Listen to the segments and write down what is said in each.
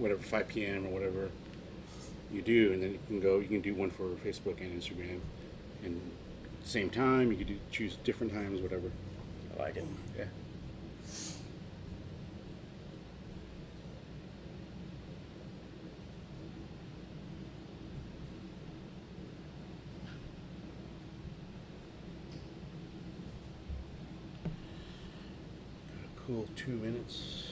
whatever 5 p.m. or whatever you do, and then you can do one for Facebook and Instagram, and same time. You could choose different times, whatever. I like it. Yeah. Cool 2 minutes.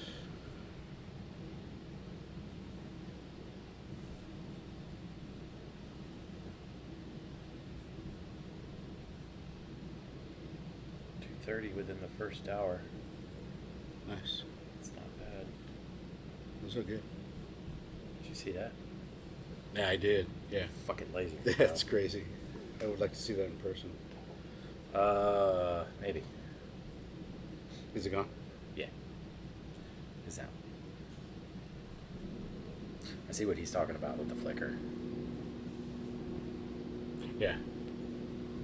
$230 within the first hour. Nice. It's not bad. Those are good. Did you see that? Yeah, I did. Yeah. Fucking laser. That's crazy. I would like to see that in person. Maybe. Is it gone? Yeah. It's out. I see what he's talking about with the flicker. Yeah.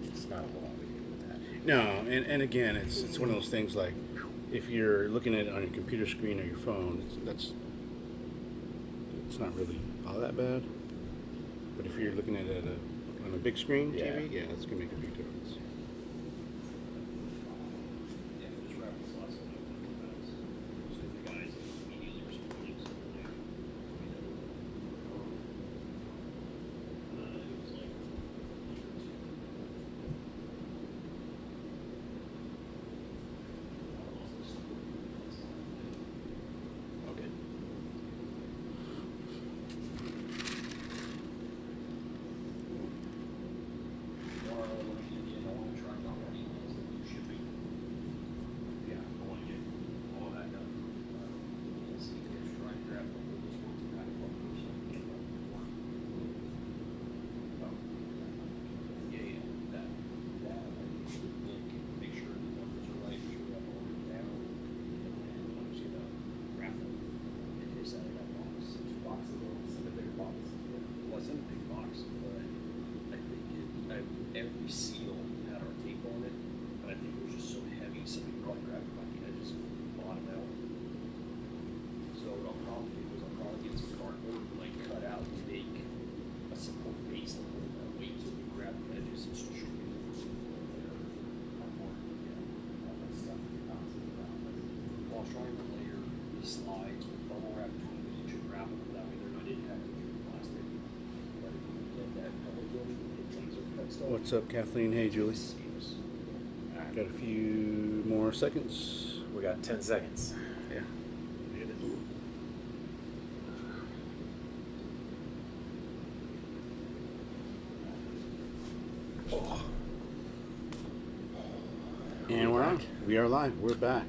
It's not a whole lot we can do with that. No, and again, it's one of those things like if you're looking at it on your computer screen or your phone, it's not really all that bad. But if you're looking at it on a big screen TV, yeah, that's gonna make a big difference. Every seal had our tape on it, but I think it was just so heavy, somebody probably grabbed it by the edges and bottom out. So what I'll probably do is I'll probably get some cardboard and like cut out and make a support base and hold that weight so we grab the edges and so shoot it. While trying to layer the slides with bubble wrap between each and wrap them that way they're not impacted through the plastic. But if we get that color going, things are cut stuff. What's up, Kathleen? Hey, Julie. Got a few more seconds. We got 10 seconds. Yeah. Oh. And we're on. We are live. We're back.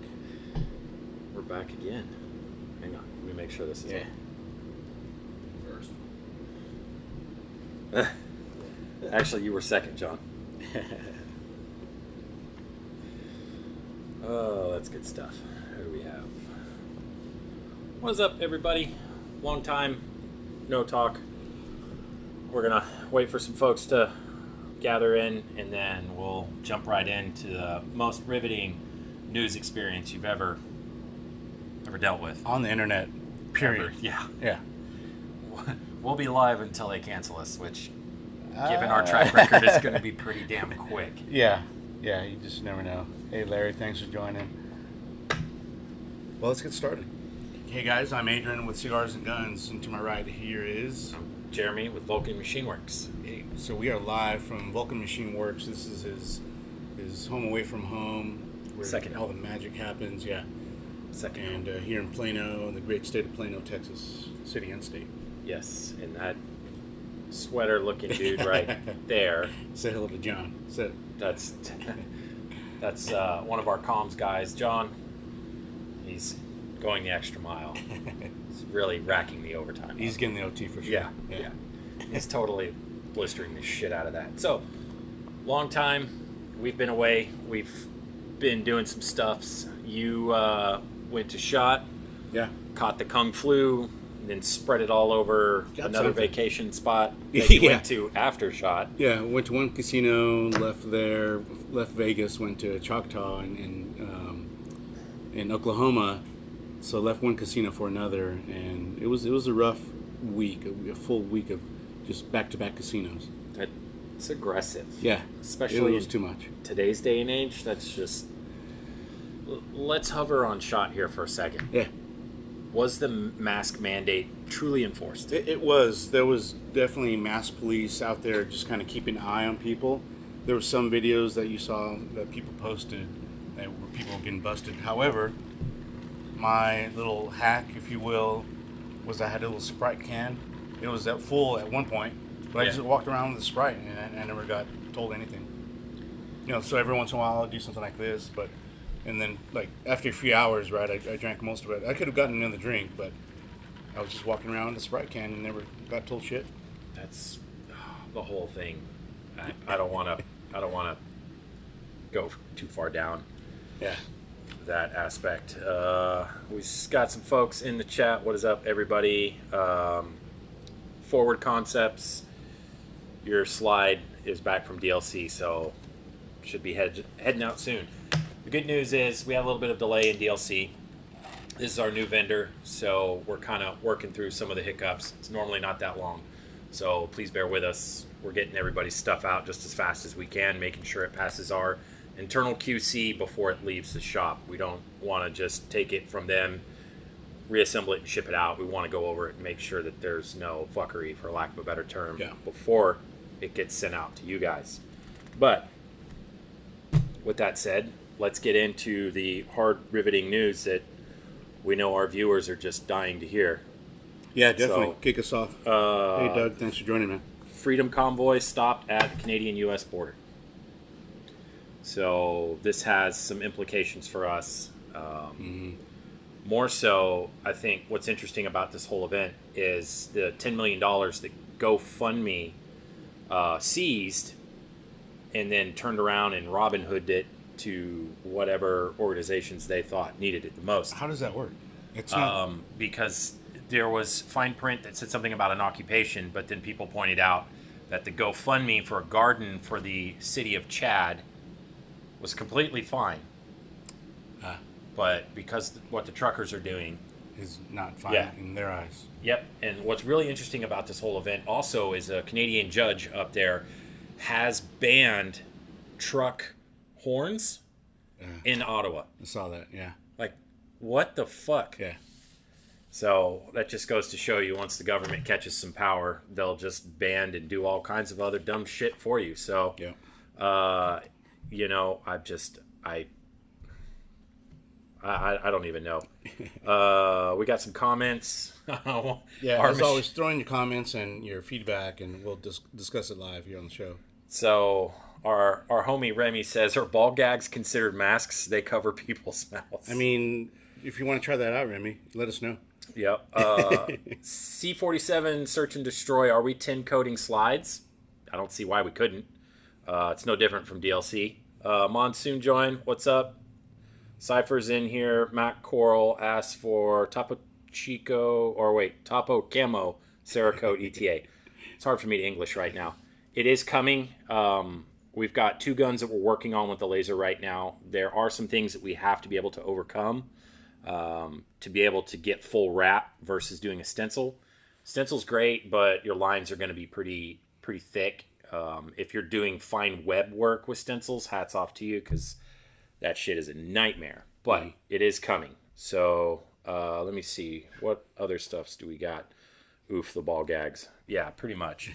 We're back again. Hang on. Let me make sure this is First. Actually, you were second, John. Oh, that's good stuff. Who do we have? What's up, everybody? Long time, no talk. We're going to wait for some folks to gather in, and then we'll jump right into the most riveting news experience you've ever dealt with. On the internet, period. Ever. Yeah. Yeah. We'll be live until they cancel us, which, given our track record, is going to be pretty damn quick. Yeah. Yeah, you just never know. Hey, Larry, thanks for joining. Well, let's get started. Hey, guys, I'm Adrian with Cigars and Guns, and to my right here is Jeremy with Vulcan Machine Works. Hey, so we are live from Vulcan Machine Works. This is his home away from home, where Second all the magic happens. Yeah. Second. And here in Plano, in the great state of Plano, Texas, city and state. Yes, and that sweater-looking dude right there. Say hello to John. That's one of our comms guys, John. He's going the extra mile. He's really racking the overtime. He's getting the OT for sure. Yeah. He's totally blistering the shit out of that. So, long time. We've been away. We've been doing some stuffs. You went to SHOT. Yeah. Caught the Kung Flu, and then spread it all over Got another something. vacation spot that you Yeah. went to after SHOT. Yeah, went to one casino, left Vegas, went to Choctaw in Oklahoma, So left one casino for another, and it was a rough week, a full week of just back-to-back casinos. It's aggressive. Yeah, especially it was too much. Today's day and age. That's just. Let's hover on shot here for a second. Yeah. Was the mask mandate truly enforced? It was. There was definitely mask police out there just kind of keeping an eye on people. There were some videos that you saw that people posted that were people getting busted. However, my little hack, if you will, was I had a little Sprite can. It was at full at one point, but I just walked around with the Sprite and I never got told anything. You know, so every once in a while I'll do something like this, but and then like after a few hours, right, I drank most of it. I could have gotten another drink, but I was just walking around with a Sprite can and never got told shit. That's the whole thing. I don't want to go too far down. Yeah. That aspect. We've got some folks in the chat. What is up, everybody? Forward Concepts. Your slide is back from DLC, so should be heading out soon. The good news is we had a little bit of delay in DLC. This is our new vendor, so we're kind of working through some of the hiccups. It's normally not that long, so please bear with us. We're getting everybody's stuff out just as fast as we can, making sure it passes our internal QC before it leaves the shop. We don't want to just take it from them, reassemble it, and ship it out. We want to go over it and make sure that there's no fuckery, for lack of a better term, before it gets sent out to you guys. But with that said, let's get into the hard, riveting news that we know our viewers are just dying to hear. Yeah, definitely. So, kick us off. Hey, Doug, thanks for joining, man. Freedom Convoy stopped at the Canadian-U.S. border. So this has some implications for us. More so, I think what's interesting about this whole event is the $10 million that GoFundMe seized and then turned around and Robin Hooded it to whatever organizations they thought needed it the most. How does that work? It's not... because there was fine print that said something about an occupation, but then people pointed out that the GoFundMe for a garden for the city of Chad was completely fine. But because what the truckers are doing is not fine in their eyes. Yep. And what's really interesting about this whole event also is a Canadian judge up there has banned truck horns in Ottawa. I saw that, yeah. Like, what the fuck? Yeah. So that just goes to show you, once the government catches some power, they'll just ban and do all kinds of other dumb shit for you. So, you know, I don't even know. We got some comments. As always, throw in your comments and your feedback, and we'll discuss it live here on the show. So our homie Remy says, are ball gags considered masks? They cover people's mouths. I mean, if you want to try that out, Remy, let us know. Yep. C47 Search and Destroy. Are we 10 coding slides? I don't see why we couldn't. It's no different from DLC. Monsoon Join, what's up? Cypher's in here. Matt Coral asks for Topo Camo Cerakote ETA. It's hard for me to English right now. It is coming. We've got 2 guns that we're working on with the laser right now. There are some things that we have to be able to overcome to be able to get full wrap versus doing a stencil. Stencil's great, but your lines are going to be pretty thick. If you're doing fine web work with stencils, hats off to you, because that shit is a nightmare. But it is coming. So let me see. What other stuffs do we got? Oof, the ball gags. Yeah, pretty much.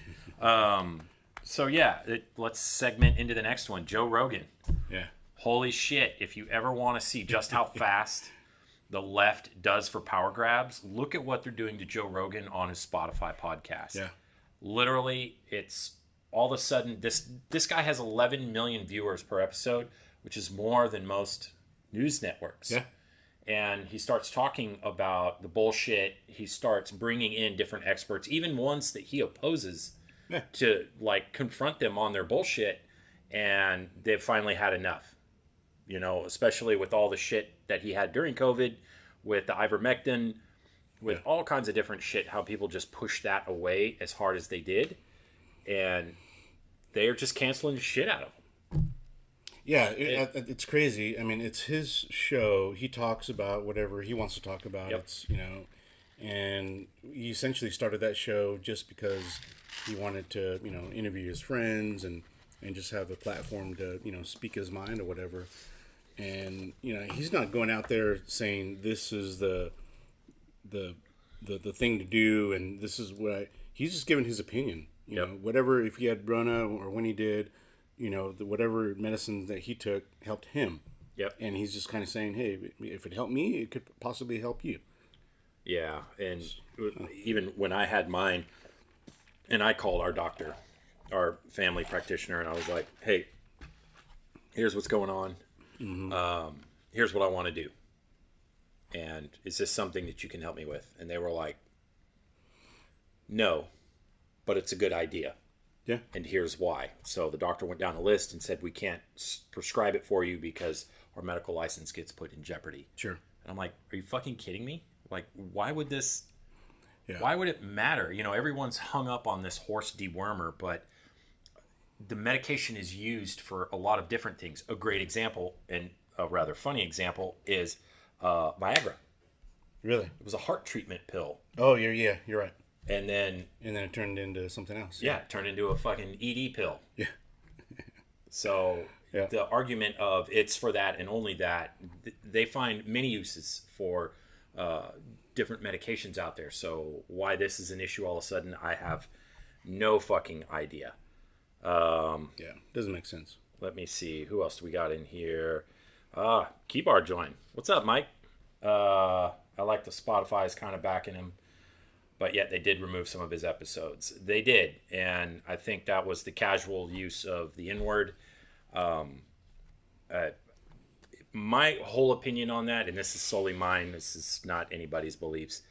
So yeah, let's segment into the next one. Joe Rogan. Yeah. Holy shit. If you ever want to see just how fast the left does for power grabs, look at what they're doing to Joe Rogan on his Spotify podcast. Yeah. Literally, it's all of a sudden, this guy has 11 million viewers per episode, which is more than most news networks. Yeah. And he starts talking about the bullshit. He starts bringing in different experts, even ones that he opposes, to like confront them on their bullshit. And they've finally had enough, you know, especially with all the shit that he had during COVID, with the ivermectin, with all kinds of different shit, how people just push that away as hard as they did. And they are just canceling the shit out of him. Yeah, it's crazy. I mean, it's his show. He talks about whatever he wants to talk about. Yep. It's, and he essentially started that show just because he wanted to, interview his friends and just have a platform to, speak his mind or whatever. And, he's not going out there saying this is the thing to do and this is he's just giving his opinion. Whatever, if he had Rona or when he did, whatever medicine that he took helped him. Yep. And he's just kind of saying, hey, if it helped me, it could possibly help you. Yeah, and even when I had mine, and I called our doctor, our family practitioner, and I was like, hey, here's what's going on. Mm-hmm. Here's what I want to do. And is this something that you can help me with? And they were like, no, but it's a good idea. Yeah. And here's why. So the doctor went down a list and said, we can't prescribe it for you because our medical license gets put in jeopardy. Sure. And I'm like, are you fucking kidding me? Like, why would this... Yeah. Why would it matter? Everyone's hung up on this horse dewormer, but the medication is used for a lot of different things. A great example, and a rather funny example, is Viagra. Really? It was a heart treatment pill. Oh, you're right. And then it turned into something else. Yeah, it turned into a fucking ED pill. Yeah. So the argument of it's for that and only that, they find many uses for different medications out there. So why this is an issue all of a sudden, I have no fucking idea. Doesn't make sense. Let me see. Who else do we got in here? Keybar joined. What's up, Mike? I like the Spotify's kind of backing him. But yet they did remove some of his episodes. They did. And I think that was the casual use of the N-word. My whole opinion on that, and this is solely mine, this is not anybody's beliefs.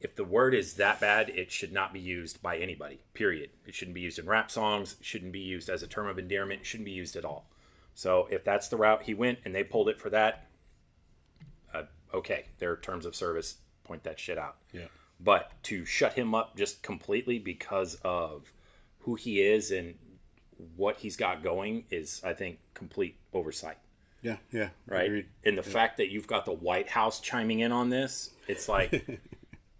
If the word is that bad, it should not be used by anybody, period. It shouldn't be used in rap songs. It shouldn't be used as a term of endearment. It shouldn't be used at all. So if that's the route he went and they pulled it for that, okay, their terms of service point that shit out. Yeah. But to shut him up just completely because of who he is and what he's got going is, I think, complete oversight. Yeah. Right? Agreed. And the fact that you've got the White House chiming in on this, it's like,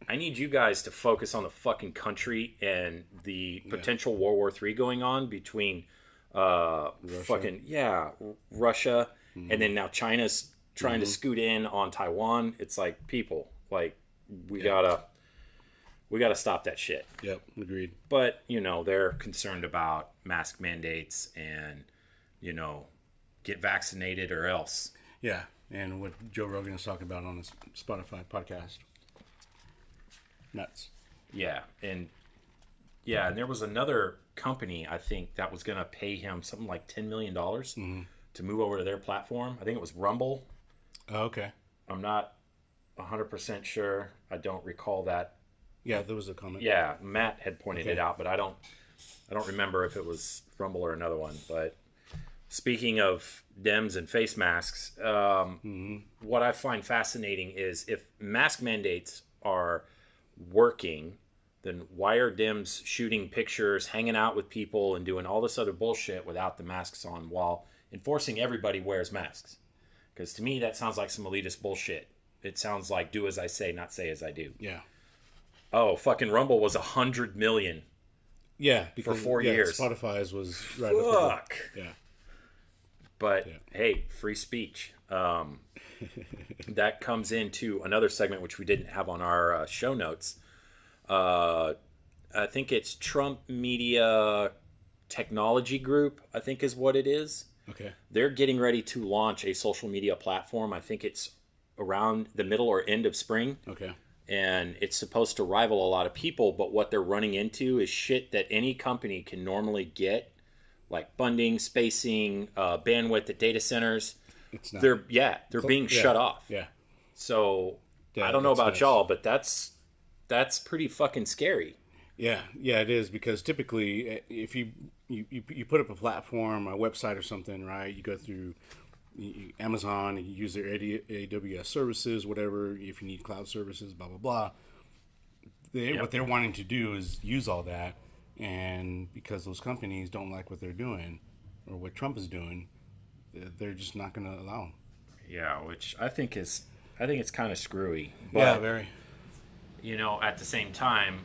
I need you guys to focus on the fucking country and the potential World War III going on between Russia. Mm-hmm. And then now China's trying to scoot in on Taiwan. It's like, people, like, we gotta stop that shit. Yep, agreed. But, they're concerned about mask mandates and, get vaccinated or else. Yeah, and what Joe Rogan is talking about on his Spotify podcast. Nuts. Yeah, and there was another company, I think, that was going to pay him something like $10 million to move over to their platform. I think it was Rumble. Oh, okay. I'm not 100% sure. I don't recall that. Yeah, there was a comment. Yeah, Matt had pointed it out, but I don't remember if it was Rumble or another one. But speaking of Dems and face masks, what I find fascinating is if mask mandates are working, then why are Dems shooting pictures, hanging out with people, and doing all this other bullshit without the masks on while enforcing everybody wears masks? Because to me, that sounds like some elitist bullshit. It sounds like do as I say, not say as I do. Yeah. Oh, fucking Rumble was $100 million. Yeah, because for 4 years. Spotify's was right. Fuck. Yeah. But hey, free speech. That comes into another segment which we didn't have on our show notes. I think it's Trump Media Technology Group, I think is what it is. Okay. They're getting ready to launch a social media platform. I think it's around the middle or end of spring. Okay. And it's supposed to rival a lot of people, but what they're running into is shit that any company can normally get, like funding, spacing, bandwidth at data centers. It's not. They're being shut off. Yeah. So I don't know about y'all, but that's pretty fucking scary. Yeah, it is, because typically if you put up a platform, a website or something, right? You go through Amazon, you use their AWS services, whatever. If you need cloud services, blah blah blah. What they're wanting to do is use all that, and because those companies don't like what they're doing or what Trump is doing, they're just not going to allow them. Yeah, which I think it's kind of screwy. Yeah, But, very. you know, at the same time,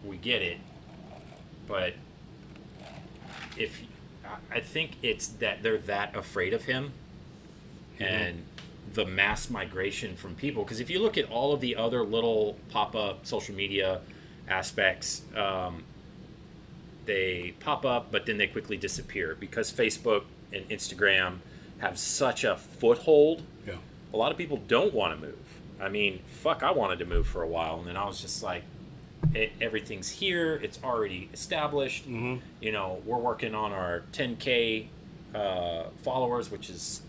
we get it. But I think it's that they're that afraid of him, and the mass migration from people. Because if you look at all of the other little pop-up social media aspects, they pop up, but then they quickly disappear because Facebook and Instagram have such a foothold. Yeah. A lot of people don't want to move. I mean, fuck, I wanted to move for a while, and then I was just like, everything's here. It's already established. Mm-hmm. You know, we're working on our 10K followers, which is,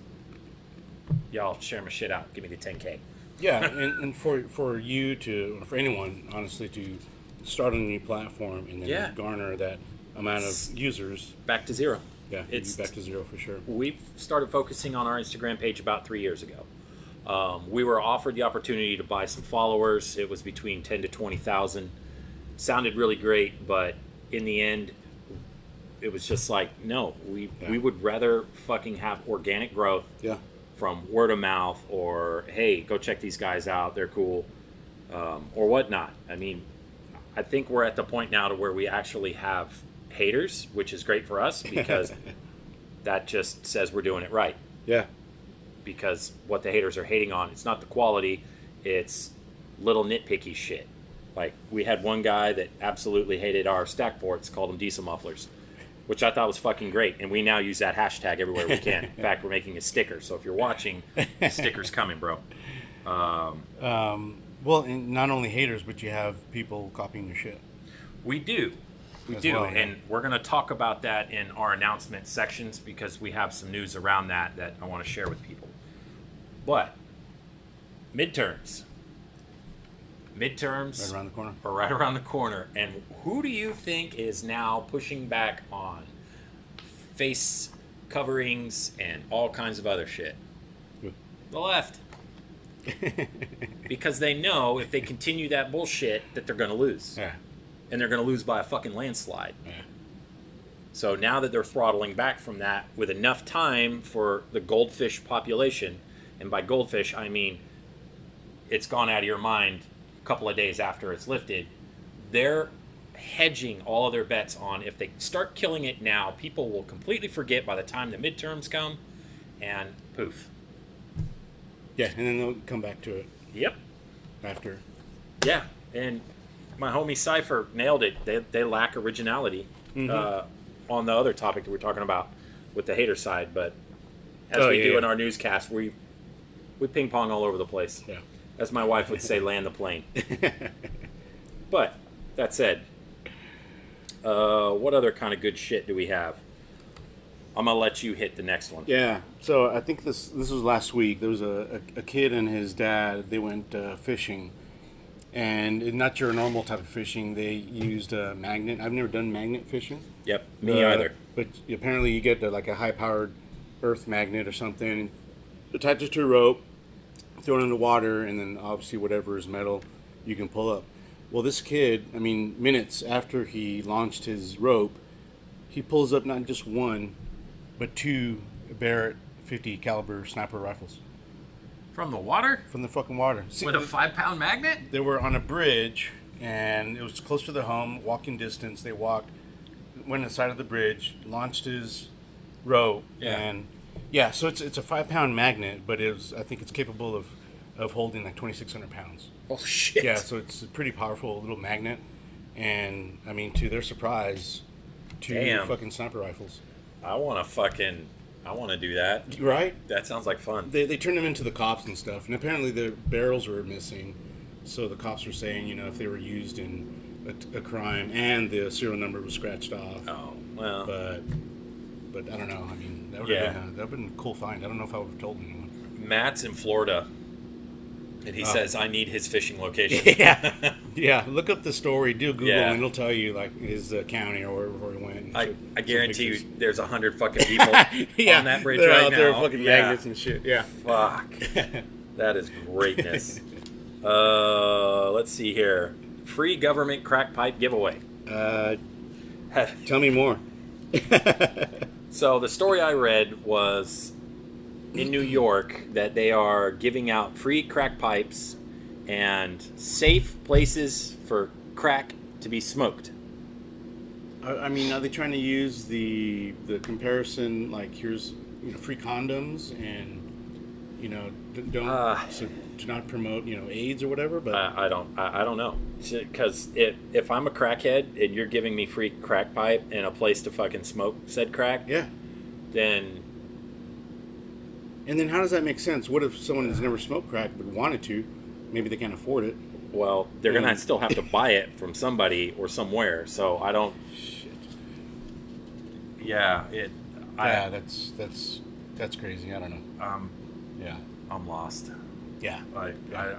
y'all share my shit out. Give me the 10K. Yeah, and for you to, or for anyone, honestly, to start on a new platform and then garner that amount of users. Back to zero. Yeah, it's back to zero for sure. We've started focusing on our Instagram page about 3 years ago. We were offered the opportunity to buy some followers. It was between 10 to 20,000. Sounded really great, but in the end, it was just like, no, we would rather fucking have organic growth from word of mouth, or, hey, go check these guys out, they're cool, or whatnot. I mean, I think we're at the point now to where we actually have haters, which is great for us because that just says we're doing it right. Yeah. Because what the haters are hating on, it's not the quality, it's little nitpicky shit. Like, we had one guy that absolutely hated our stack ports, called them diesel mufflers, which I thought was fucking great, and we now use that hashtag everywhere we can. In fact, we're making a sticker, so if you're watching, the sticker's coming, bro. Well, and not only haters, but you have people copying your shit. We do. We do, and we're going to talk about that in our announcement sections because we have some news around that I want to share with people. But midterms Right around the corner. are right around the corner, and who do you think is now pushing back on face coverings and all kinds of other shit? Who? The left. Because they know if they continue that bullshit that they're going to lose. Yeah. And they're going to lose by a fucking landslide. Yeah. So now that they're throttling back from that with enough time for the goldfish population, and by goldfish I mean it's gone out of your mind a couple of days after it's lifted, they're hedging all of their bets on if they start killing it now, people will completely forget by the time the midterms come, and poof. Yeah, and then they'll come back to it. Yep. After. Yeah, and my homie Cypher nailed it. They lack originality on the other topic that we're talking about with the hater side, but as we do in our newscast, we ping pong all over the place. Yeah. As my wife would say, land the plane. But that said, what other kind of good shit do we have? I'm gonna let you hit the next one. Yeah. So I think this was last week. There was a kid and his dad. They went fishing, and not your normal type of fishing. They used a magnet. I've never done magnet fishing. Yep, me either. But apparently you get like a high-powered earth magnet or something, attach it to a rope, throw it in the water, and then obviously whatever is metal you can pull up. Well, this kid, I mean, minutes after he launched his rope, he pulls up not just one, but two Barrett 50 caliber sniper rifles. From the water? From the fucking water. With a 5-pound magnet? They were on a bridge, and it was close to their home, walking distance. They walked, went inside of the bridge, launched his rope, and so it's a 5-pound magnet, but I think it's capable of holding like 2,600 pounds. Oh shit! Yeah, so it's a pretty powerful little magnet, and I mean, to their surprise, two fucking sniper rifles. I want to do that. Right? That sounds like fun. They turned them into the cops and stuff, and apparently the barrels were missing, so the cops were saying, if they were used in a crime, and the serial number was scratched off. Oh, well. But I don't know. I mean, that would have been a cool find. I don't know if I would have told anyone. Matt's in Florida, and he says, I need his fishing location. Yeah. Look up the story, do a Google, and it'll tell you, like, his county or wherever he went. I guarantee you there's 100 fucking people on that bridge right out now. There fucking magnets and shit. Yeah. Fuck. That is greatness. Let's see here. Free government crack pipe giveaway. Tell me more. So the story I read was in New York that they are giving out free crack pipes and safe places for crack to be smoked. I mean, are they trying to use the comparison, like, here's, free condoms and, don't to not promote, AIDS or whatever? But I don't know, because if I'm a crackhead and you're giving me free crack pipe and a place to fucking smoke said crack, yeah. then And then how does that make sense? What if someone has never smoked crack but wanted to? Maybe they can't afford it. well, they're gonna still have to buy it from somebody or somewhere. So I don't. Shit. Yeah, that's crazy. I don't know. Yeah. I'm lost. Yeah. I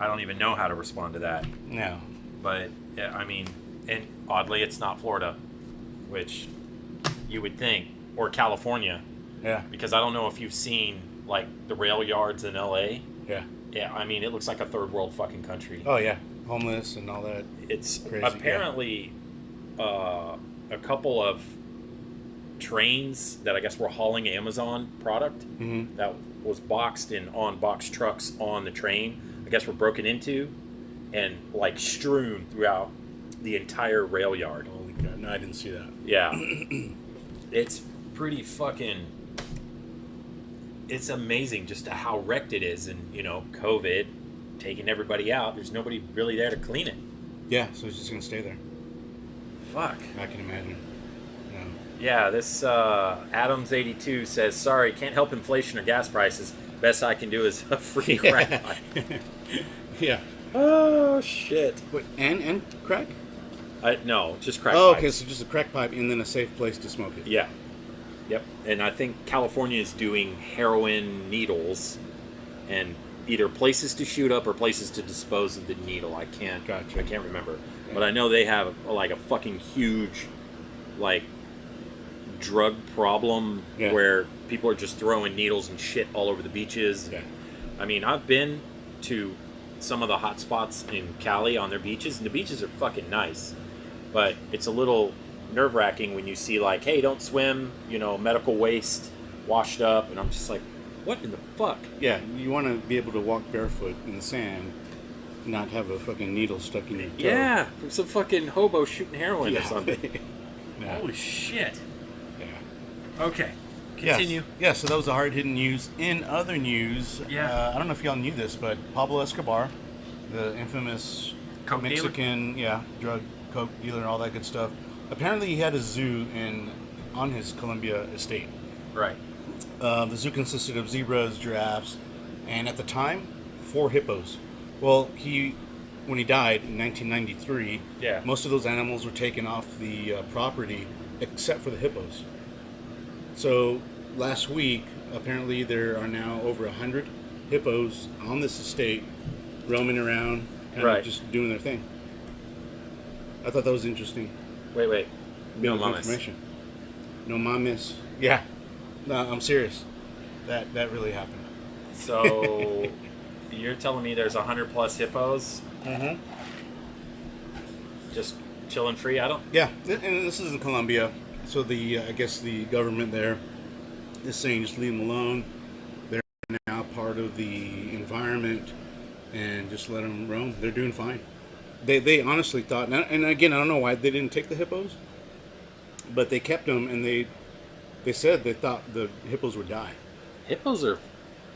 don't even know how to respond to that. No. But yeah, I mean, and oddly, it's not Florida, which you would think, or California, Yeah. because I don't know if you've seen like the rail yards in LA. Yeah. Yeah, I mean, it looks like a third world fucking country. Oh yeah. Homeless and all that. It's crazy. apparently a couple of trains that I guess were hauling Amazon product that was boxed on box trucks on the train, I guess were broken into and like strewn throughout the entire rail yard. Holy God. No, I didn't see that. Yeah. It's pretty fucking... It's amazing just how wrecked it is. And, COVID taking everybody out. There's nobody really there to clean it. Yeah, so it's just going to stay there. Fuck. I can imagine. No. Yeah, this Adams82 says, sorry, can't help inflation or gas prices. Best I can do is a free crack pipe. Yeah. Oh, shit. Wait, and crack? No, just crack Oh, pipes. okay, so just a crack pipe and then a safe place to smoke it. Yeah. Yep. And I think California is doing heroin needles and either places to shoot up or places to dispose of the needle. I can't remember. Yeah. But I know they have like a fucking huge like drug problem where people are just throwing needles and shit all over the beaches. Yeah. I mean, I've been to some of the hot spots in Cali on their beaches, and the beaches are fucking nice. But it's a little nerve-wracking when you see like, hey, don't swim, medical waste washed up, and I'm just like, what in the fuck? Yeah, you want to be able to walk barefoot in the sand, not have a fucking needle stuck in your toe. Yeah, from some fucking hobo shooting heroin or something. Yeah. Holy shit. Yeah. Okay, continue. Yeah, so that was the hard-hitting news. In other news, Yeah. I don't know if y'all knew this, but Pablo Escobar, the infamous Coke Mexican, drug, coke dealer, and all that good stuff, apparently he had a zoo on his Colombia estate. Right. The zoo consisted of zebras, giraffes, and at the time, 4 hippos. Well, when he died in 1993, most of those animals were taken off the property except for the hippos. So last week, apparently there are now over 100 hippos on this estate roaming around, kind of just doing their thing. I thought that was interesting. Wait. No information. No mames. Yeah. No, I'm serious. That really happened. So you're telling me there's 100 plus hippos just chilling free? I don't... Yeah, and this is in Colombia. So I guess the government there is saying just leave them alone. They're now part of the environment and just let them roam. They're doing fine. They honestly thought, and again, I don't know why they didn't take the hippos, but they kept them, and they said they thought the hippos would die. Hippos are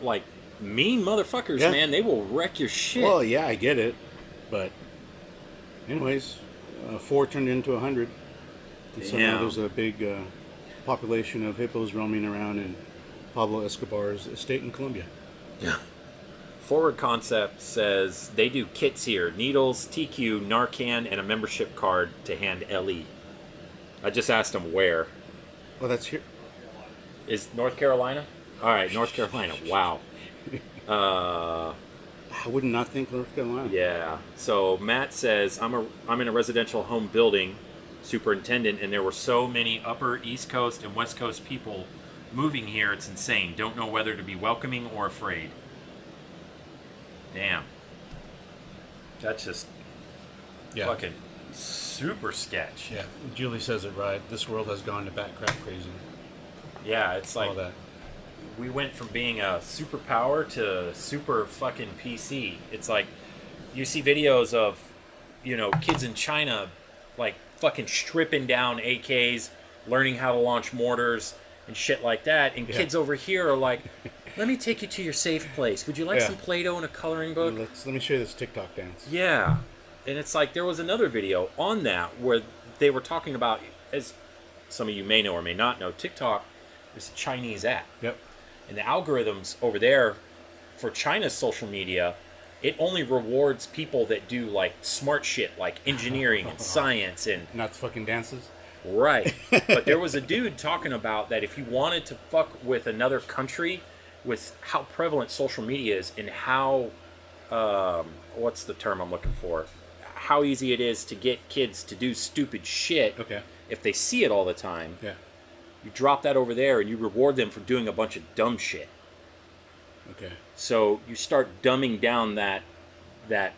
like mean motherfuckers, man. They will wreck your shit. Well, yeah, I get it, but anyways, 4 turned into 100. And so now there's a big population of hippos roaming around in Pablo Escobar's estate in Colombia. Yeah. Forward Concept says they do kits here: needles, TQ, Narcan, and a membership card to hand LE. I just asked him where. Well, that's here. Is North Carolina? All right, North Carolina. Wow. I would not think North Carolina. Yeah. So Matt says I'm in a residential home building, superintendent, and there were so many Upper East Coast and West Coast people moving here. It's insane. Don't know whether to be welcoming or afraid. Damn. That's just fucking super sketch. Yeah. Julie says it right. This world has gone to bat crap crazy. Yeah, it's like all that. we went from being a superpower to super fucking PC. It's like you see videos of, kids in China like fucking stripping down AKs, learning how to launch mortars and shit like that, and kids over here are like, "Let me take you to your safe place. Would you like some Play-Doh and a coloring book?" Let me show you this TikTok dance. Yeah, and it's like there was another video on that where they were talking about, as some of you may know or may not know, TikTok is a Chinese app. Yep. And the algorithms over there for China's social media, it only rewards people that do like smart shit like engineering and science and not fucking dances. Right. But there was a dude talking about that if you wanted to fuck with another country, with how prevalent social media is and how what's the term I'm looking for? How easy it is to get kids to do stupid shit. Okay. If they see it all the time. Yeah. You drop that over there and you reward them for doing a bunch of dumb shit. Okay. So you start dumbing down that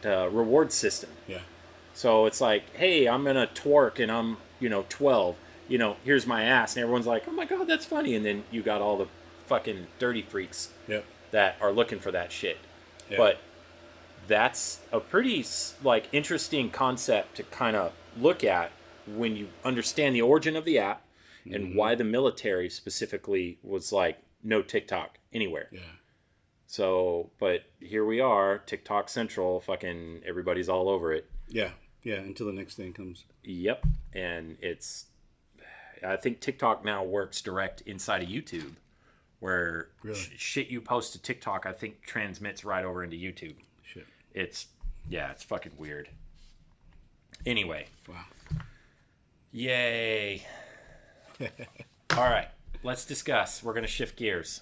reward system. Yeah. So it's like, hey, I'm gonna twerk and I'm 12. Here's my ass, and everyone's like, oh my god, that's funny. And then you got all the fucking dirty freaks that are looking for that shit. Yeah. But that's a pretty like interesting concept to kind of look at when you understand the origin of the app. And why the military specifically was like, no TikTok anywhere. Yeah. So, but here we are, TikTok Central, fucking everybody's all over it. Yeah. Yeah, until the next thing comes. Yep. And I think TikTok now works direct inside of YouTube, where shit you post to TikTok, I think transmits right over into YouTube. Shit. It's fucking weird. Anyway. Wow. Yay. All right, let's discuss. We're going to shift gears.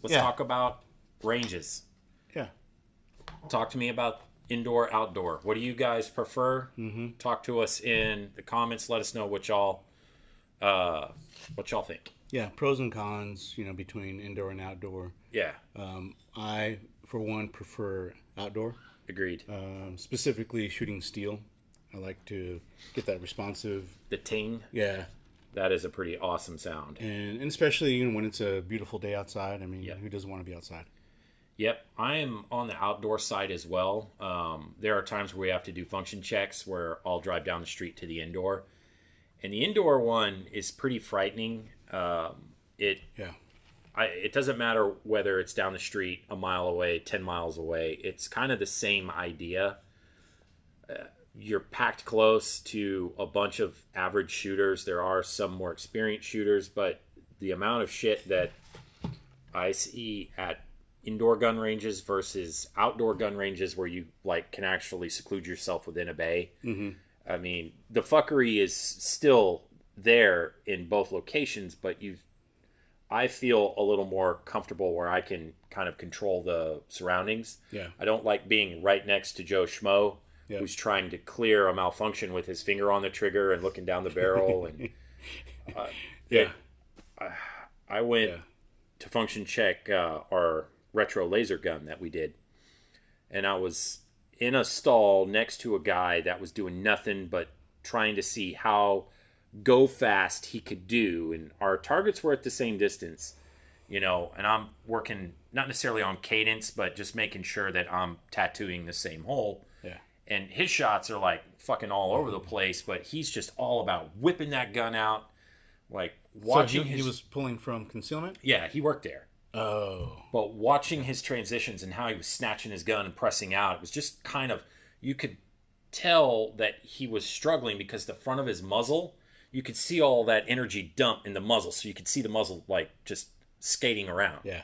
Let's talk about ranges. Yeah. Talk to me about indoor, outdoor. What do you guys prefer? Mm-hmm. Talk to us in the comments. Let us know what y'all think. Yeah, pros and cons, between indoor and outdoor. Yeah. I, for one, prefer outdoor. Agreed. Specifically shooting steel. I like to get that responsive. The ting. Yeah. That is a pretty awesome sound. And especially when it's a beautiful day outside. I mean, who doesn't want to be outside? Yep. I am on the outdoor side as well. There are times where we have to do function checks where I'll drive down the street to the indoor. And the indoor one is pretty frightening. It doesn't matter whether it's down the street, a mile away, 10 miles away. It's kind of the same idea. You're packed close to a bunch of average shooters. There are some more experienced shooters, but the amount of shit that I see at indoor gun ranges versus outdoor gun ranges where you can actually seclude yourself within a bay. Mm-hmm. I mean, the fuckery is still there in both locations, but I feel a little more comfortable where I can kind of control the surroundings. Yeah. I don't like being right next to Joe Schmo. Yep. Who's trying to clear a malfunction with his finger on the trigger and looking down the barrel. And I went to function check our retro laser gun that we did. And I was in a stall next to a guy that was doing nothing but trying to see how go fast he could do. And our targets were at the same distance, and I'm working not necessarily on cadence, but just making sure that I'm tattooing the same hole. Yeah. And his shots are like fucking all over the place, but he's just all about whipping that gun out, like watching. So he was pulling from concealment? Yeah, he worked there. Oh. But watching his transitions and how he was snatching his gun and pressing out, it was just kind of, you could tell that he was struggling because the front of his muzzle, you could see all that energy dump in the muzzle. So you could see the muzzle like just skating around. Yeah.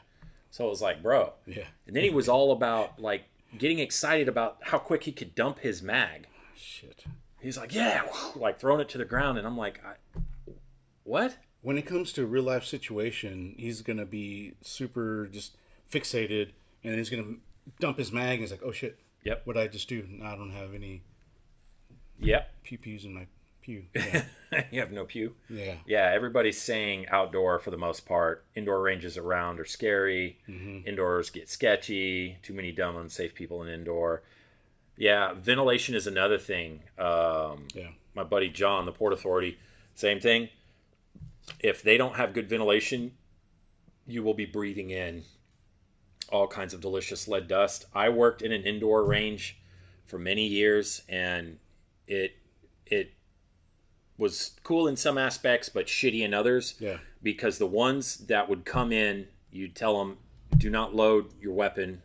So it was like, bro. Yeah. And then he was all about like, getting excited about how quick he could dump his mag. Shit. He's like, yeah, like throwing it to the ground. And I'm like, what? When it comes to a real life situation, he's going to be super just fixated and he's going to dump his mag and he's like, oh shit. Yep. What did I just do? I don't have any pew-pews in my pew. Yeah. You have no pew? Yeah. Yeah, everybody's saying outdoor for the most part. Indoor ranges around are scary. Mm-hmm. Indoors get sketchy. Too many dumb, unsafe people in indoor. Yeah, ventilation is another thing. My buddy John, the Port Authority, same thing. If they don't have good ventilation, you will be breathing in all kinds of delicious lead dust. I worked in an indoor range for many years, and it was cool in some aspects, but shitty in others. Yeah. Because the ones that would come in, you'd tell them, do not load your weapon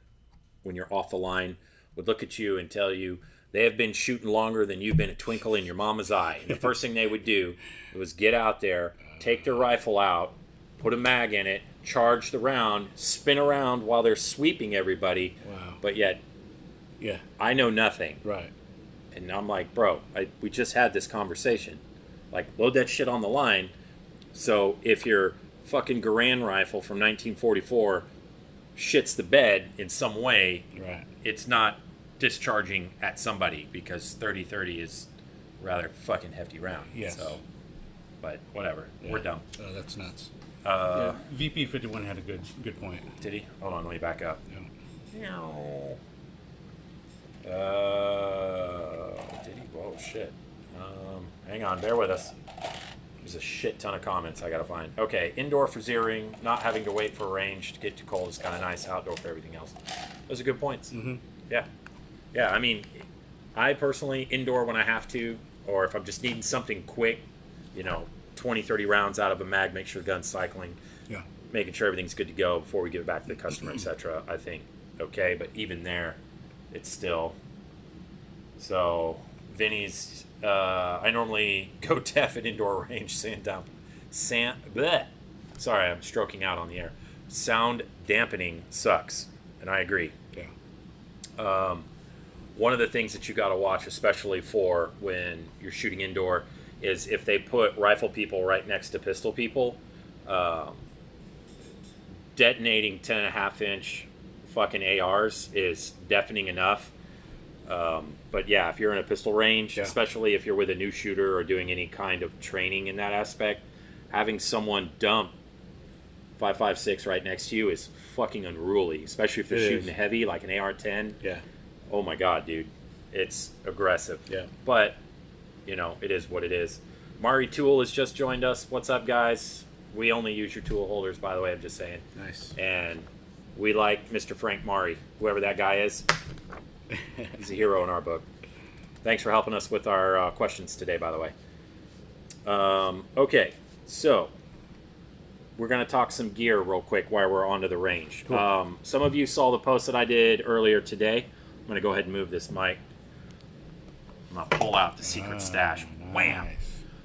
when you're off the line, would look at you and tell you they have been shooting longer than you've been a twinkle in your mama's eye. And the first thing they would do was get out there, take their rifle out, put a mag in it, charge the round, spin around while they're sweeping everybody. Wow. But yet, Yeah. I know nothing. Right. And I'm like, bro, we just had this conversation. Like, load that shit on the line. So if your fucking Garand rifle from 1944 shits the bed in some way, Right. it's not discharging at somebody, because 30-30 is a rather fucking hefty round. Yes. So, but whatever. Yeah. We're dumb. That's nuts. Yeah. VP 51 had a good point. Did he? Hold on, let me back up. Yeah. Did he? Whoa, shit. Hang on, bear with us. There's a shit ton of comments I gotta find. Okay, indoor for zeroing, not having to wait for a range to get too cold is kind of nice. Outdoor for everything else. Those are good points. Mm-hmm. Yeah. Yeah, I mean, I personally, indoor when I have to, or if I'm just needing something quick, 20, 30 rounds out of a mag, make sure the gun's cycling, Yeah. making sure everything's good to go before we give it back to the customer, etc. I think, okay, but even there, it's still... So, Vinny's, I normally go deaf at indoor range, bleh. Sorry, I'm stroking out on the air. Sound dampening sucks, and I agree. Yeah. One of the things that you got to watch, especially for when you're shooting indoor, is if they put rifle people right next to pistol people, detonating 10.5-inch fucking ARs is deafening enough. But yeah, if you're in a pistol range, especially if you're with a new shooter or doing any kind of training in that aspect, having someone dump 5.56 right next to you is fucking unruly, especially if they're shooting heavy like an AR-10. Yeah. Oh my god, dude. It's aggressive. Yeah. But, it is what it is. Mari Tool has just joined us. What's up, guys? We only use your tool holders, by the way, I'm just saying. Nice. And we like Mr. Frank Mari, whoever that guy is. He's a hero in our book. Thanks for helping us with our questions today, by the way. Okay, so we're going to talk some gear real quick while we're onto the range. Cool. Some of you saw the post that I did earlier today. I'm going to go ahead and move this mic. I'm going to pull out the secret stash. Nice. Wham!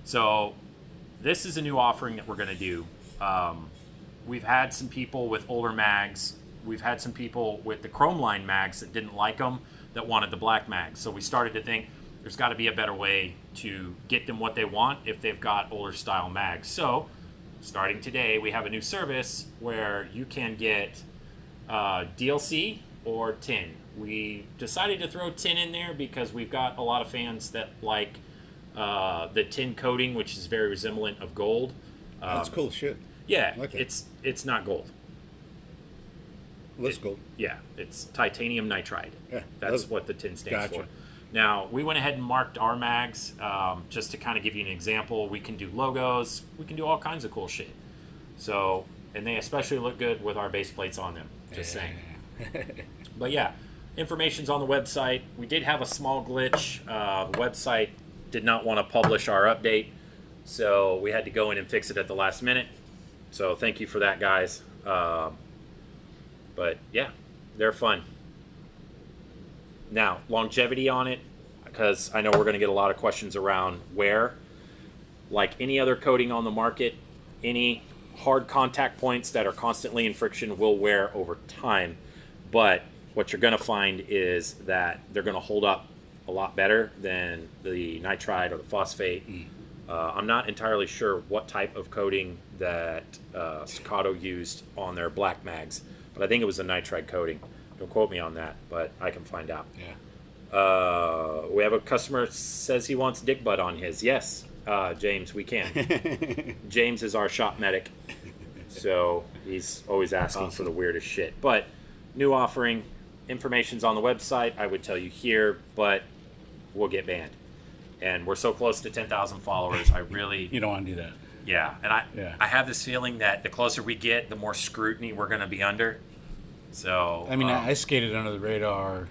So this is a new offering that we're going to do. We've had some people with older mags. We've had some people with the chrome line mags that didn't like them, that wanted the black mags. So we started to think there's got to be a better way to get them what they want if they've got older style mags. So starting today, we have a new service where you can get DLC or tin. We decided to throw tin in there because we've got a lot of fans that like the tin coating, which is very resemblant of gold. That's cool shit. Yeah, I like it. it's not gold. Looks gold. Yeah, it's titanium nitride. Yeah, That's what the tin stands Gotcha. for. Now, we went ahead and marked our mags just to kind of give you an example. We can do logos. We can do all kinds of cool shit. So, and they especially look good with our base plates on them. Just saying. But yeah, information's on the website. We did have a small glitch. The website did not want to publish our update, so we had to go in and fix it at the last minute. So thank you for that, guys. But yeah, they're fun. Now, longevity on it, because I know we're going to get a lot of questions around wear. Like any other coating on the market, any hard contact points that are constantly in friction will wear over time. But what you're going to find is that they're going to hold up a lot better than the nitride or the phosphate. I'm not entirely sure what type of coating that Staccato used on their black mags, but I think it was a nitride coating. Don't quote me on that, but I can find out. Yeah. We have a customer says he wants dick butt on his. Yes, James, we can. James is our shop medic, so he's always asking for the weirdest shit. But new offering, information's on the website. I would tell you here, but we'll get banned. And we're so close to 10,000 followers. I really... You don't want to do that. Yeah, and Yeah. I have this feeling that the closer we get, the more scrutiny we're going to be under. So I mean, I skated under the radar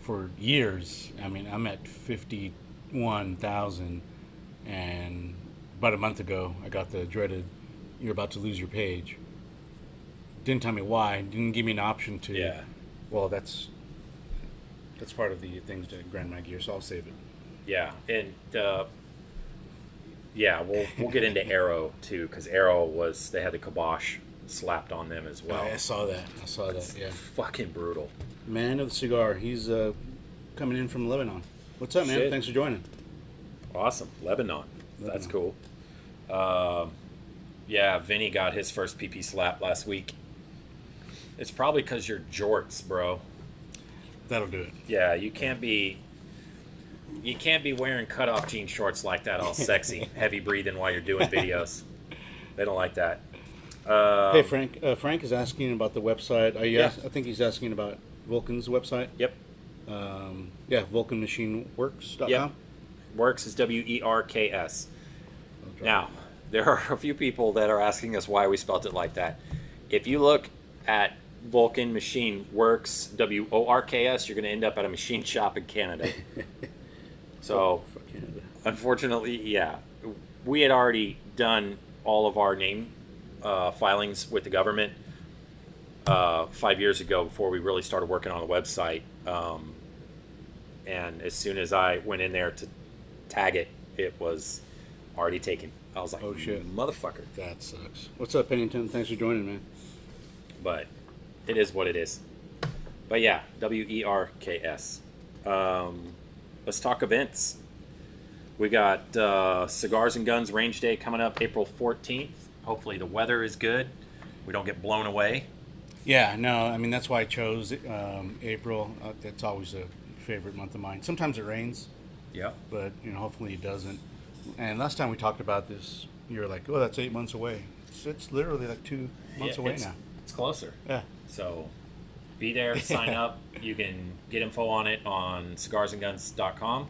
for years. I mean, I'm at 51,000, and about a month ago, I got the dreaded "you're about to lose your page." Didn't tell me why. Didn't give me an option to. Yeah. Well, that's part of the things to grind my gear, so I'll save it. Yeah, and yeah, we'll get into Arrow too, because Arrow they had the kibosh slapped on them as well. I saw that. Yeah. Fucking brutal. Man of the cigar. He's coming in from Lebanon. What's up, man? Shit. Thanks for joining. Awesome, Lebanon. That's cool. Yeah, Vinny got his first PP slap last week. It's probably because you're jorts, bro. That'll do it. Yeah, you can't be wearing cutoff jean shorts like that, all sexy, heavy breathing while you're doing videos. They don't like that. Hey, Frank. Frank is asking about the website. Yeah. I think he's asking about Vulcan's website. Yep. Yeah, VulcanMachineWorks.com. Yep. Works is WERKS. Now, there are a few people that are asking us why we spelt it like that. If you look at Vulcan Machine Works, WORKS, you're going to end up at a machine shop in Canada. So, unfortunately, yeah, we had already done all of our name filings with the government 5 years ago before we really started working on the website. And as soon as I went in there to tag it, it was already taken. I was like, oh shit, motherfucker. That sucks. What's up, Pennington? Thanks for joining, man. But it is what it is. But yeah, WERKS. Let's talk events. We got Cigars and Guns Range Day coming up April 14th. Hopefully the weather is good. We don't get blown away. Yeah, no, I mean, that's why I chose April. That's always a favorite month of mine. Sometimes it rains. Yeah. But, hopefully it doesn't. And last time we talked about this, you were like, oh, that's 8 months away. It's literally like 2 months away now. It's closer. Yeah. So be there, sign up. You can get info on it on Cigars&Guns.com.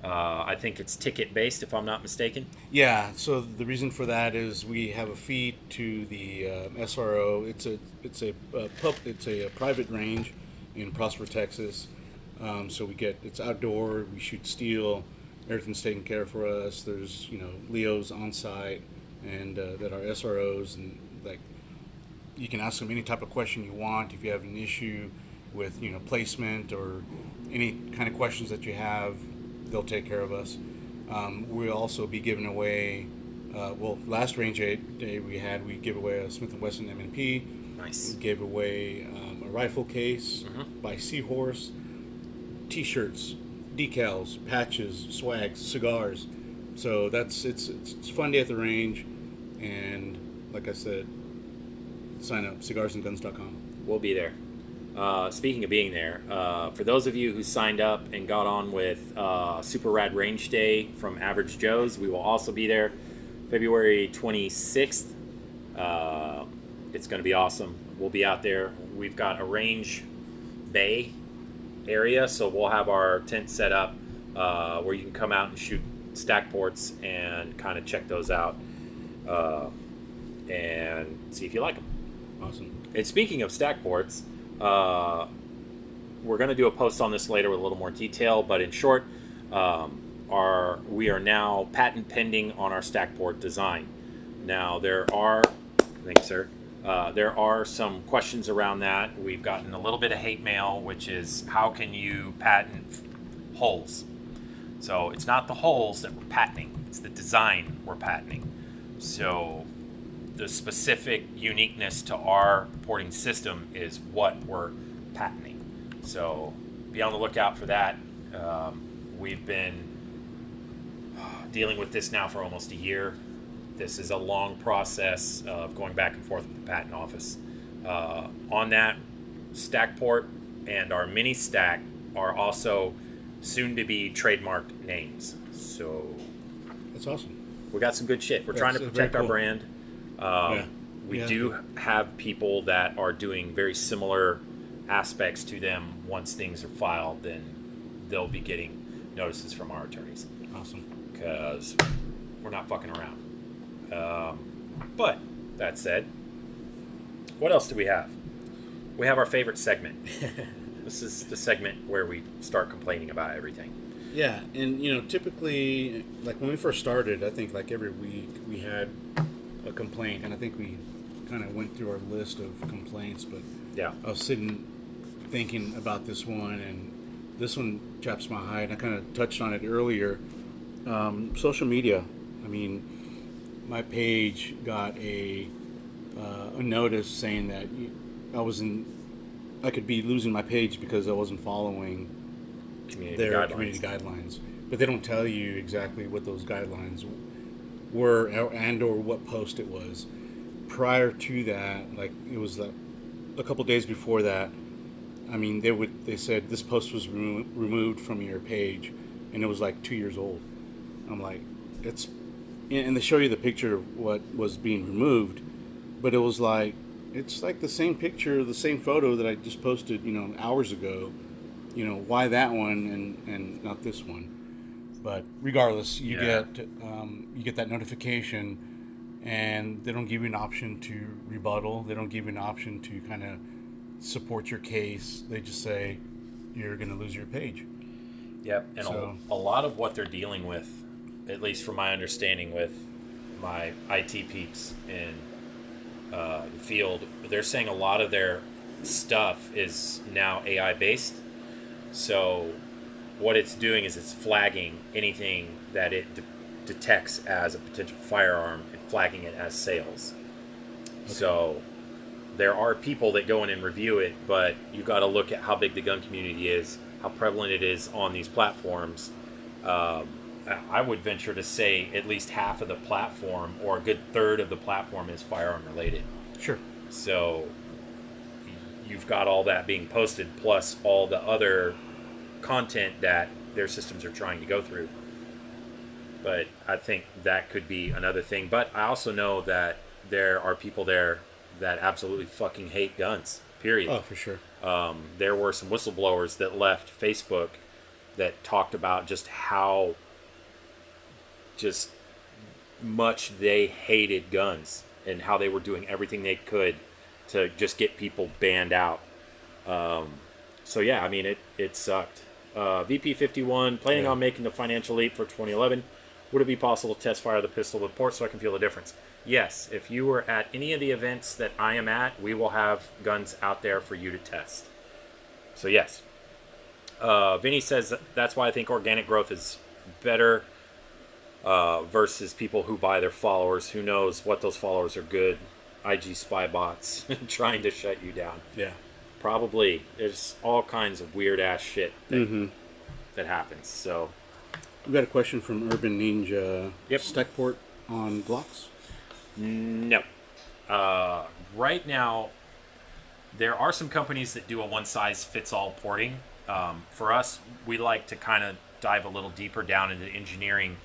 I think it's ticket based, if I'm not mistaken. Yeah. So the reason for that is we have a fee to the SRO. It's a private range in Prosper, Texas. So it's outdoor. We shoot steel. Everything's taken care of for us. There's Leos on site and that are SROs, and like you can ask them any type of question you want. If you have an issue with placement or any kind of questions that you have, they'll take care of us. We'll also be giving away. Last range day we gave away a Smith & Wesson M&P. Nice. We gave away a rifle case by Seahorse, T-shirts, decals, patches, swags, cigars. So it's a fun day at the range, and like I said, sign up Cigars&Guns.com. We'll be there. Speaking of being there, for those of you who signed up and got on with Super Rad Range Day from Average Joe's, we will also be there February 26th. It's going to be awesome. We'll be out there. We've got a range bay area, so we'll have our tent set up where you can come out and shoot stack ports and kind of check those out and see if you like them. Awesome. And speaking of stack ports, we're going to do a post on this later with a little more detail, but in short, we are now patent pending on our stack port design. Now there are some questions around that. We've gotten a little bit of hate mail, which is how can you patent holes? So it's not the holes that we're patenting, it's the design we're patenting. So the specific uniqueness to our porting system is what we're patenting. So be on the lookout for that. We've been dealing with this now for almost a year. This is a long process of going back and forth with the patent office. On that, stack port and our mini stack are also soon to be trademarked names. So That's awesome. we got some good shit. We're trying to protect our brand. We do have people that are doing very similar aspects to them. Once things are filed, then they'll be getting notices from our attorneys. Awesome. Because we're not fucking around. But that said, what else do we have? We have our favorite segment. This is the segment where we start complaining about everything. Yeah, and typically, like when we first started, I think like every week we had a complaint, and I think we kind of went through our list of complaints. But Yeah. I was sitting thinking about this one, and this one chaps my hide. I kind of touched on it earlier. Social media. I mean, my page got a notice saying that I could be losing my page because I wasn't following their community guidelines. But they don't tell you exactly what those guidelines were and or what post it was. Prior to that, like it was a couple days before that, I mean, they said this post was removed from your page, and it was like 2 years old. I'm like, and they show you the picture of what was being removed, but it was like, it's like the same picture, the same photo that I just posted, hours ago. Why that one and not this one? But regardless, you get that notification, and they don't give you an option to rebuttal. They don't give you an option to kind of support your case. They just say you're going to lose your page. Yep, and So- a lot of what they're dealing with, at least from my understanding with my IT peeps in the field, they're saying a lot of their stuff is now AI based. So what it's doing is it's flagging anything that it detects as a potential firearm and flagging it as sales. Okay. So there are people that go in and review it, but you got to look at how big the gun community is, how prevalent it is on these platforms. I would venture to say at least half of the platform, or a good third of the platform, is firearm related. Sure. So you've got all that being posted, plus all the other content that their systems are trying to go through. But I think that could be another thing. But I also know that there are people there that absolutely fucking hate guns, period. Oh, for sure. There were some whistleblowers that left Facebook that talked about just how much they hated guns and how they were doing everything they could to just get people banned out. So yeah, I mean, it sucked. VP51, planning on making the financial leap for 2011. Would it be possible to test fire the pistol with ports so I can feel the difference? Yes, if you were at any of the events that I am at, we will have guns out there for you to test. So yes. Vinny says that's why I think organic growth is better versus people who buy their followers. Who knows what those followers are good. IG spy bots trying to shut you down. Yeah. Probably. There's all kinds of weird ass shit that happens. So we got a question from Urban Ninja. Yep. Stack port on Glocks? No. Right now, there are some companies that do a one-size-fits-all porting. For us, we like to kind of dive a little deeper down into engineering,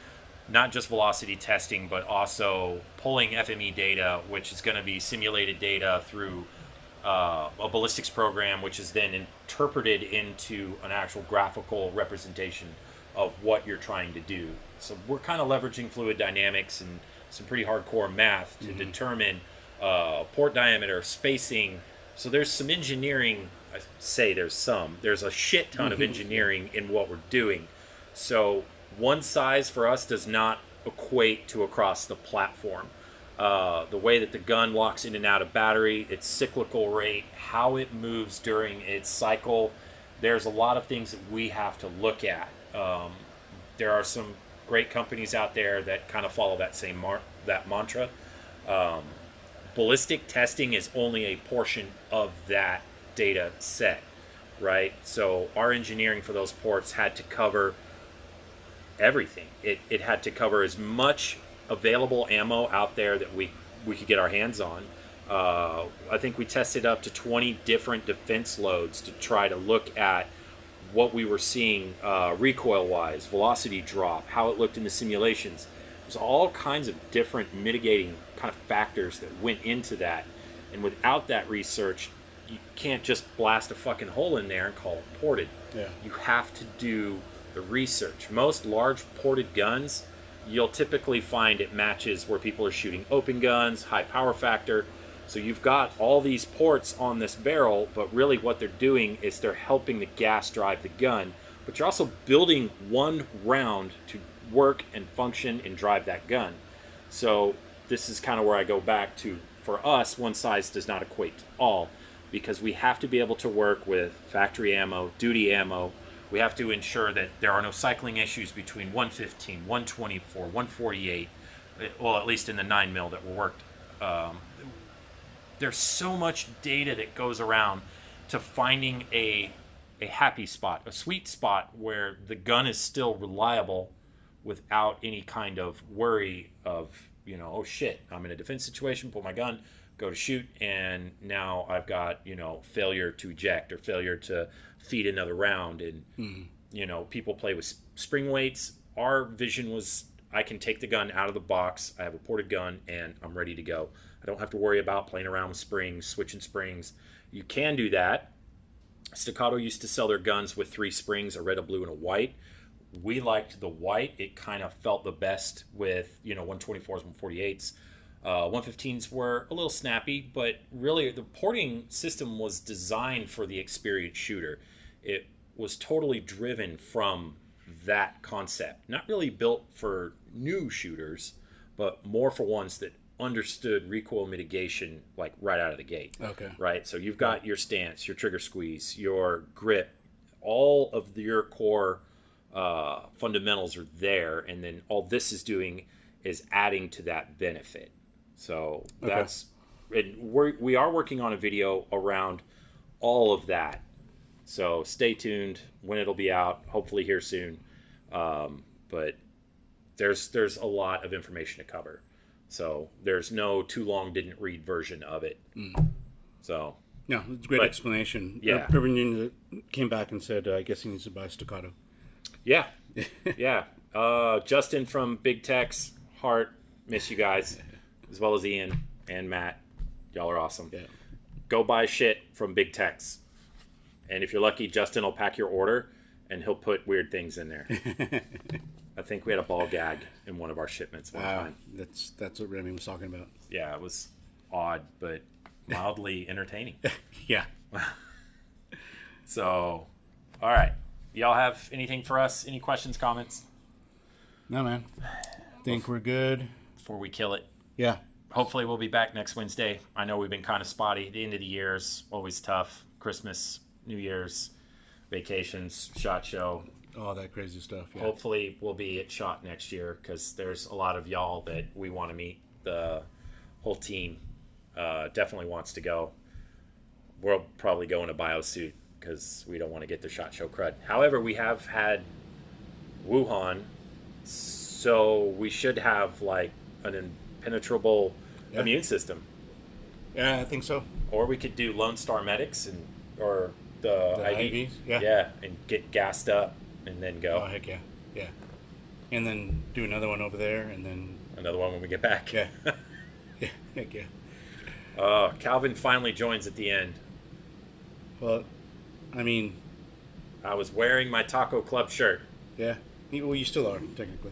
not just velocity testing, but also pulling FME data, which is going to be simulated data through a ballistics program, which is then interpreted into an actual graphical representation of what you're trying to do. So we're kind of leveraging fluid dynamics and some pretty hardcore math to determine port diameter, spacing. So there's some engineering. I say there's a shit ton of engineering in what we're doing. So one size for us does not equate to across the platform. The way that the gun locks in and out of battery, its cyclical rate, how it moves during its cycle, there's a lot of things that we have to look at. There are some great companies out there that kind of follow that same that mantra. Ballistic testing is only a portion of that data set, right? So our engineering for those ports had to cover everything. It had to cover as much available ammo out there that we could get our hands on. I think we tested up to 20 different defense loads to try to look at what we were seeing recoil-wise, velocity drop, how it looked in the simulations. There's all kinds of different mitigating kind of factors that went into that. And without that research, you can't just blast a fucking hole in there and call it ported. Yeah. You have to do the research. Most large ported guns, you'll typically find it matches where people are shooting open guns, high power factor. So you've got all these ports on this barrel, but really what they're doing is they're helping the gas drive the gun, but you're also building one round to work and function and drive that gun. So this is kind of where I go back to, for us, one size does not equate to all, because we have to be able to work with factory ammo, duty ammo. We have to ensure that there are no cycling issues between 115, 124, 148, well, at least in the 9mm that were worked. There's so much data that goes around to finding a happy spot, a sweet spot where the gun is still reliable without any kind of worry of, you know, oh shit, I'm in a defense situation, pull my gun, go to shoot, and now I've got, you know, failure to eject or failure to feed another round. And, you know, people play with spring weights. Our vision was, I can take the gun out of the box, I have a ported gun, and I'm ready to go. I don't have to worry about playing around with springs, switching springs. You can do that. Staccato used to sell their guns with 3 springs, a red, a blue, and a white. We liked the white. It kind of felt the best with, you know, 124s, 148s. 115s were a little snappy, but really the porting system was designed for the experienced shooter. It was totally driven from that concept. Not really built for new shooters, but more for ones that understood recoil mitigation like right out of the gate. Okay. Right? So you've got your stance, your trigger squeeze, your grip, all of your core fundamentals are there, and then all this is doing is adding to that benefit. So that's, and we are working on a video around all of that. So stay tuned when it'll be out, hopefully here soon. But there's a lot of information to cover. So there's no too long didn't read version of it. So no, it's a great explanation. Yeah. Everyone came back and said, I guess he needs to buy Staccato. Yeah. Yeah. Justin from Big Tex, Hart, miss you guys, as well as Ian and Matt. Y'all are awesome. Yeah. Go buy shit from Big Tex. And if you're lucky, Justin will pack your order and he'll put weird things in there. I think we had a ball gag in one of our shipments one time. That's what Remy was talking about. Yeah, it was odd, but mildly entertaining. Yeah. So, all right. Y'all have anything for us? Any questions, comments? No, man. Think we're good. Before we kill it. Yeah. Hopefully we'll be back next Wednesday. I know we've been kind of spotty. The end of the year is always tough. Christmas, New Year's, vacations, SHOT Show. All that crazy stuff. Yeah. Hopefully we'll be at SHOT next year because there's a lot of y'all that we want to meet. The whole team definitely wants to go. We'll probably go in a biosuit because we don't want to get the SHOT Show crud. However, we have had Wuhan, so we should have like an impenetrable immune system. Yeah, I think so. Or we could do Lone Star Medics or the IVs. Yeah. Yeah, and get gassed up and then go. Oh, heck yeah. Yeah. And then do another one over there, and then Another one when we get back. Yeah. Yeah, heck yeah. Calvin finally joins at the end. Well, I mean, I was wearing my Taco Club shirt. yeah. Well, you still are, technically.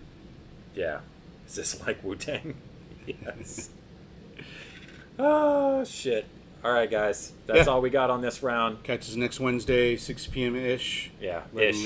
Yeah. Is this like Wu-Tang? Yes. Oh, shit. All right, guys. That's all we got on this round. Catch us next Wednesday, 6 p.m. ish. Yeah, Let 'em ish.